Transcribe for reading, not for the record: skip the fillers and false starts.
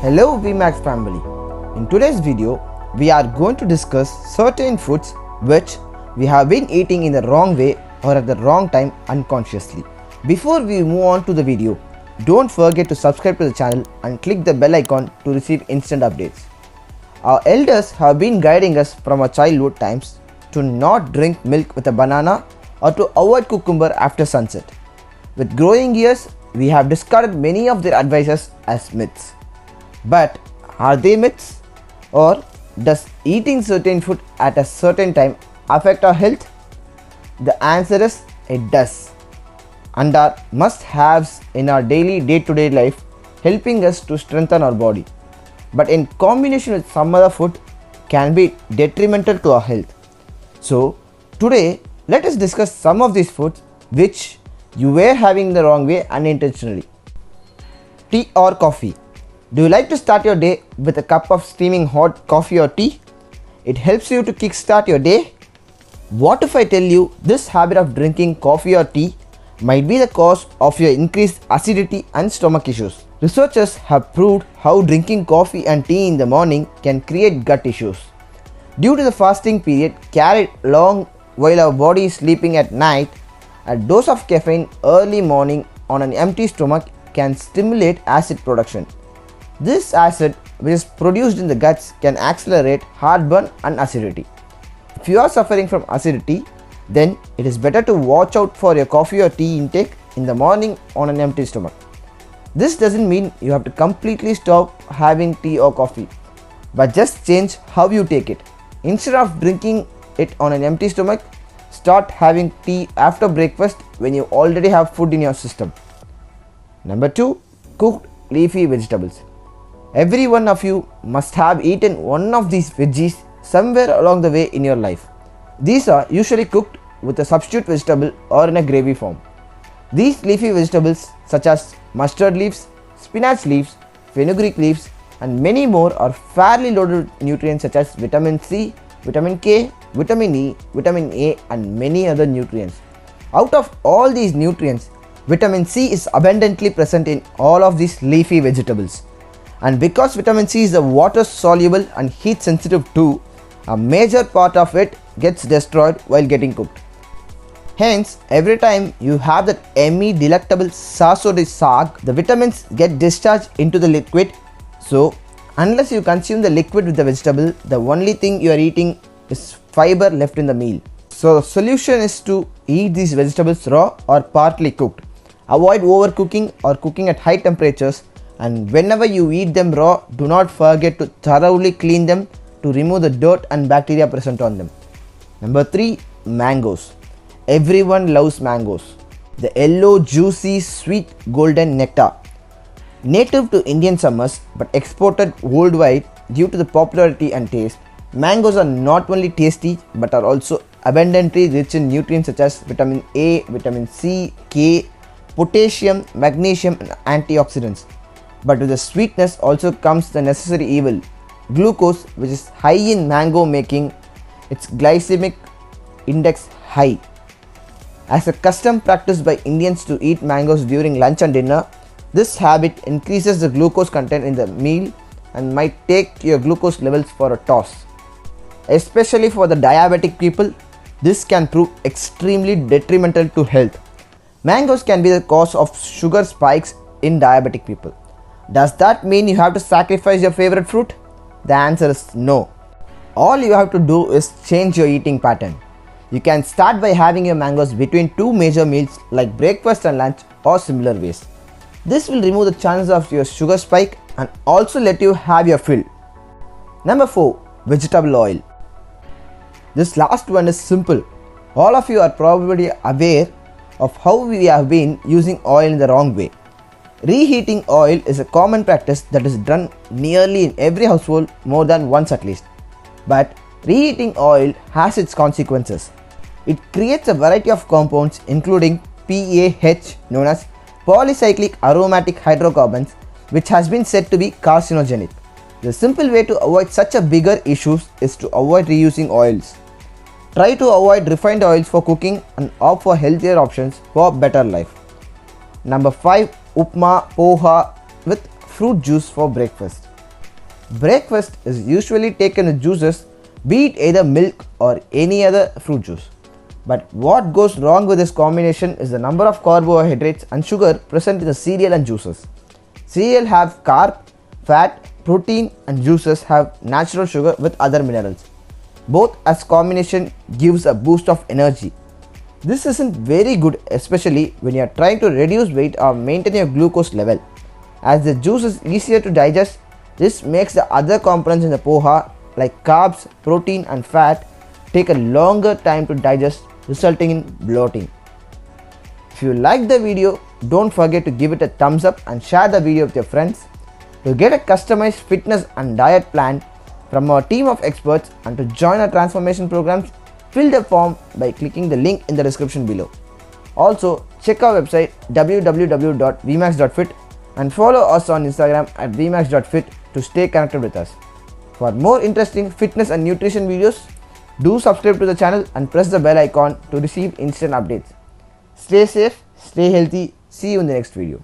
Hello VMAX family. In today's video, we are going to discuss certain foods which we have been eating in the wrong way or at the wrong time unconsciously. Before we move on to the video, don't forget to subscribe to the channel and click the bell icon to receive instant updates. Our elders have been guiding us from our childhood times to not drink milk with a banana or to avoid cucumber after sunset. With growing years, we have discarded many of their advices as myths. But are they myths? Or does eating certain food at a certain time affect our health? The answer is it does, and are must-haves in our daily day-to-day life, helping us to strengthen our body. But in combination with some other food can be detrimental to our health. So today let us discuss some of these foods which you were having the wrong way unintentionally. Tea or coffee. Do you like to start your day with a cup of steaming hot coffee or tea? It helps you to kickstart your day. What if I tell you this habit of drinking coffee or tea might be the cause of your increased acidity and stomach issues? Researchers have proved how drinking coffee and tea in the morning can create gut issues. Due to the fasting period carried along while our body is sleeping at night, a dose of caffeine early morning on an empty stomach can stimulate acid production. This acid, which is produced in the guts, can accelerate heartburn and acidity. If you are suffering from acidity, then it is better to watch out for your coffee or tea intake in the morning on an empty stomach. This doesn't mean you have to completely stop having tea or coffee, but just change how you take it. Instead of drinking it on an empty stomach, start having tea after breakfast when you already have food in your system. Number 2. Cooked leafy vegetables. Every one of you must have eaten one of these veggies somewhere along the way in your life. These are usually cooked with a substitute vegetable or in a gravy form. These leafy vegetables such as mustard leaves, spinach leaves, fenugreek leaves and many more are fairly loaded with nutrients such as vitamin C, vitamin K, vitamin E, vitamin A and many other nutrients. Out of all these nutrients, vitamin C is abundantly present in all of these leafy vegetables. And because vitamin C is a water soluble and heat sensitive too, a major part of it gets destroyed while getting cooked. Hence, every time you have that yummy delectable sarson de saag, the vitamins get discharged into the liquid. So, unless you consume the liquid with the vegetable, the only thing you are eating is fiber left in the meal. So, the solution is to eat these vegetables raw or partly cooked. Avoid overcooking or cooking at high temperatures, and whenever you eat them raw, do not forget to thoroughly clean them to remove the dirt and bacteria present on them. Number 3. Mangoes. Everyone loves mangoes. The yellow, juicy, sweet, golden nectar. Native to Indian summers but exported worldwide due to the popularity and taste, mangoes are not only tasty but are also abundantly rich in nutrients such as vitamin A, vitamin C, K, potassium, magnesium and antioxidants. But with the sweetness also comes the necessary evil, glucose, which is high in mango, making its glycemic index high. As a custom practiced by Indians to eat mangoes during lunch and dinner, this habit increases the glucose content in the meal and might take your glucose levels for a toss. Especially for the diabetic people, this can prove extremely detrimental to health. Mangoes can be the cause of sugar spikes in diabetic people. Does that mean you have to sacrifice your favorite fruit? The answer is no. All you have to do is change your eating pattern. You can start by having your mangoes between two major meals like breakfast and lunch or similar ways. This will remove the chances of your sugar spike and also let you have your fill. Number 4. Vegetable oil. This last one is simple. All of you are probably aware of how we have been using oil in the wrong way. Reheating oil is a common practice that is done nearly in every household more than once at least. But reheating oil has its consequences. It creates a variety of compounds including PAH, known as polycyclic aromatic hydrocarbons, which has been said to be carcinogenic. The simple way to avoid such a bigger issues is to avoid reusing oils. Try to avoid refined oils for cooking and opt for healthier options for better life. Number 5. Upma poha with fruit juice for breakfast. Breakfast is usually taken with juices, be it either milk or any other fruit juice. But what goes wrong with this combination is the number of carbohydrates and sugar present in the cereal and juices. Cereal have carb, fat, protein, and juices have natural sugar with other minerals. Both as combination gives a boost of energy. This isn't very good, especially when you are trying to reduce weight or maintain your glucose level. As the juice is easier to digest, this makes the other components in the poha like carbs, protein and fat take a longer time to digest, resulting in bloating. If you like the video, don't forget to give it a thumbs up and share the video with your friends. To get a customized fitness and diet plan from our team of experts and to join our transformation programs, fill the form by clicking the link in the description below. Also, check our website www.vmax.fit and follow us on Instagram at vmax.fit to stay connected with us. For more interesting fitness and nutrition videos, do subscribe to the channel and press the bell icon to receive instant updates. Stay safe, stay healthy, see you in the next video.